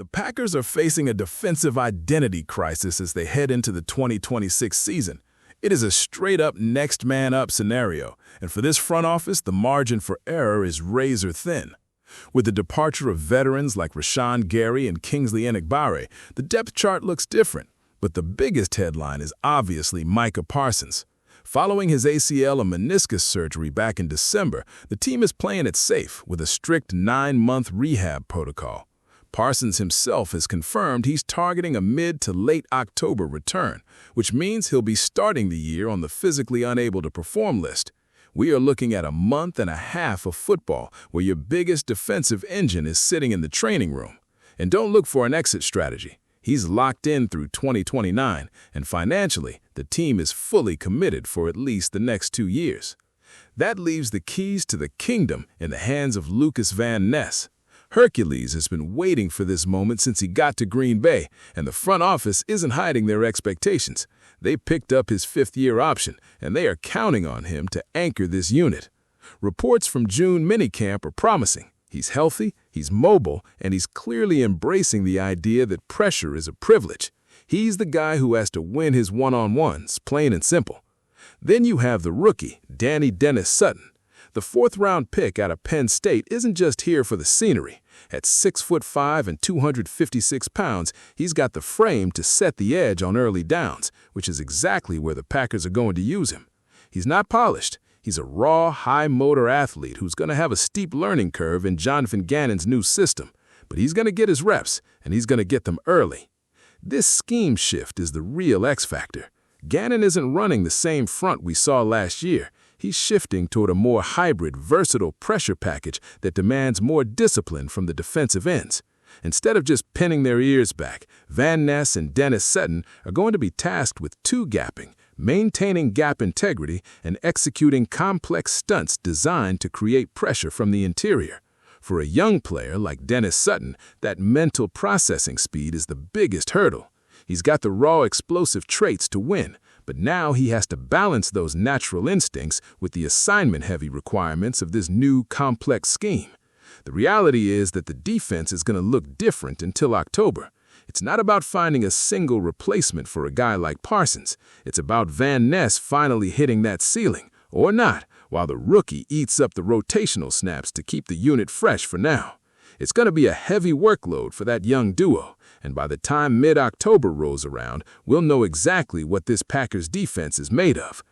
The Packers are facing a defensive identity crisis as they head into the 2026 season. It is a straight-up next-man-up scenario, and for this front office, the margin for error is razor-thin. With the departure of veterans like Rashawn Gary and Kingsley Enagbare, the depth chart looks different, but the biggest headline is obviously Micah Parsons. Following his ACL and meniscus surgery back in December, the team is playing it safe with a strict 9-month rehab protocol. Parsons himself has confirmed he's targeting a mid to late October return, which means he'll be starting the year on the physically unable to perform list. We are looking at a month and a half of football where your biggest defensive engine is sitting in the training room. And don't look for an exit strategy. He's locked in through 2029, and financially, the team is fully committed for at least the next 2 years. That leaves the keys to the kingdom in the hands of Lukas Van Ness. Hercules has been waiting for this moment since he got to Green Bay, and the front office isn't hiding their expectations. They picked up his 5th-year option, and they are counting on him to anchor this unit. Reports from June minicamp are promising. He's healthy, he's mobile, and he's clearly embracing the idea that pressure is a privilege. He's the guy who has to win his one-on-ones, plain and simple. Then you have the rookie, Dani Dennis-Sutton. The 4th-round pick out of Penn State isn't just here for the scenery. At 6'5" and 256 pounds, he's got the frame to set the edge on early downs, which is exactly where the Packers are going to use him. He's not polished. He's a raw, high-motor athlete who's going to have a steep learning curve in Jonathan Gannon's new system. But he's going to get his reps, and he's going to get them early. This scheme shift is the real X factor. Gannon isn't running the same front we saw last year. He's shifting toward a more hybrid, versatile pressure package that demands more discipline from the defensive ends. Instead of just pinning their ears back, Van Ness and Dennis-Sutton are going to be tasked with two-gapping, maintaining gap integrity, and executing complex stunts designed to create pressure from the interior. For a young player like Dennis-Sutton, that mental processing speed is the biggest hurdle. He's got the raw explosive traits to win, but now he has to balance those natural instincts with the assignment-heavy requirements of this new, complex scheme. The reality is that the defense is going to look different until October. It's not about finding a single replacement for a guy like Parsons. It's about Van Ness finally hitting that ceiling, or not, while the rookie eats up the rotational snaps to keep the unit fresh for now. It's going to be a heavy workload for that young duo, and by the time mid-October rolls around, we'll know exactly what this Packers defense is made of.